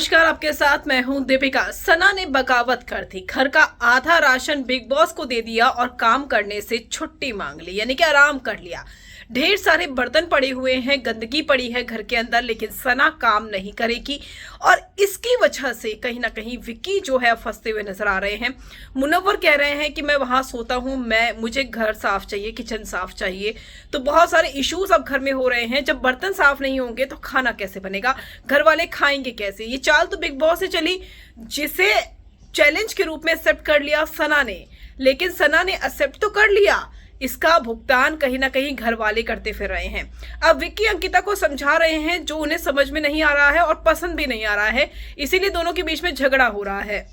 नमस्कार, आपके साथ मैं हूं दीपिका। सना ने बगावत कर दी, घर का आधा राशन बिग बॉस को दे दिया और काम करने से छुट्टी मांग ली, यानी कि आराम कर लिया। ढेर सारे बर्तन पड़े हुए हैं, गंदगी पड़ी है घर के अंदर, लेकिन सना काम नहीं करेगी और इसकी वजह से कहीं ना कहीं विक्की जो है फंसते हुए नजर आ रहे हैं। मुनव्वर कह रहे हैं कि मैं वहां सोता हूं, मुझे घर साफ चाहिए, किचन साफ चाहिए। तो बहुत सारे इश्यूज अब घर में हो रहे हैं। जब बर्तन साफ नहीं होंगे तो खाना कैसे बनेगा, घर वाले खाएंगे कैसे? ये चाल तो बिग बॉस से चली, जिसे चैलेंज के रूप में एक्सेप्ट कर लिया सना ने। लेकिन सना ने एक्सेप्ट तो कर लिया, इसका भुगतान कहीं ना कहीं घर वाले करते फिर रहे हैं। अब विक्की अंकिता को समझा रहे हैं जो उन्हें समझ में नहीं आ रहा है और पसंद भी नहीं आ रहा है, इसीलिए दोनों के बीच में झगड़ा हो रहा है।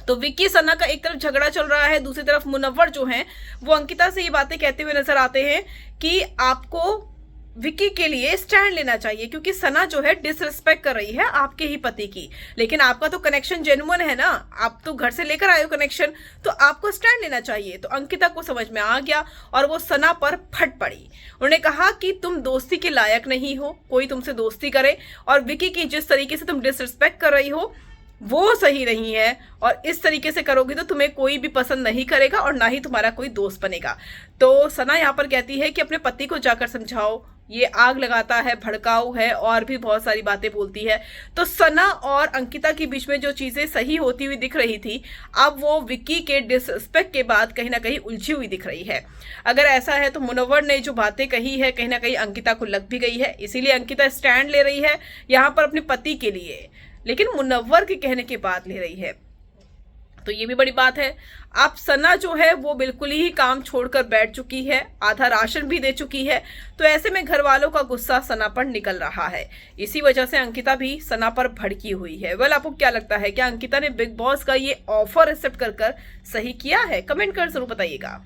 तो विक्की सना का एक तरफ झगड़ा चल रहा है, दूसरी तरफ मुनव्वर जो हैं वो अंकिता से ये बातें कहते हुए नजर आते हैं कि आपको विक्की के लिए स्टैंड लेना चाहिए, क्योंकि सना जो है डिसरिस्पेक्ट कर रही है आपके ही पति की। लेकिन आपका तो कनेक्शन जेन्युइन है ना, आप तो घर से लेकर आए हो कनेक्शन, तो आपको स्टैंड लेना चाहिए। तो अंकिता को समझ में आ गया और वो सना पर फट पड़ी। उन्होंने कहा कि तुम दोस्ती के लायक नहीं हो, कोई तुमसे दोस्ती करे, और विक्की की जिस तरीके से तुम डिसरिस्पेक्ट कर रही हो वो सही नहीं है, और इस तरीके से करोगे तो तुम्हें कोई भी पसंद नहीं करेगा और ना ही तुम्हारा कोई दोस्त बनेगा। तो सना यहाँ पर कहती है कि अपने पति को जाकर समझाओ, ये आग लगाता है, भड़काऊ है और भी बहुत सारी बातें बोलती है। तो सना और अंकिता के बीच में जो चीजें सही होती हुई दिख रही थी, अब वो विक्की के डिसरिस्पेक्ट के बाद कहीं ना कहीं उलझी हुई दिख रही है। अगर ऐसा है तो मुनव्वर ने जो बातें कही है कहीं ना कहीं अंकिता को लग भी गई है, इसीलिए अंकिता स्टैंड ले रही है यहाँ पर अपने पति के लिए, लेकिन मुनव्वर के कहने के बाद ले रही है। तो ये भी बड़ी बात है। अब सना जो है वो बिल्कुल ही काम छोड़कर बैठ चुकी है, आधा राशन भी दे चुकी है। तो ऐसे में घर वालों का गुस्सा सना पर निकल रहा है, इसी वजह से अंकिता भी सना पर भड़की हुई है। वेल, आपको क्या लगता है, क्या अंकिता ने बिग बॉस का ये ऑफर एक्सेप्ट कर सही किया है? कमेंट कर जरूर बताइएगा।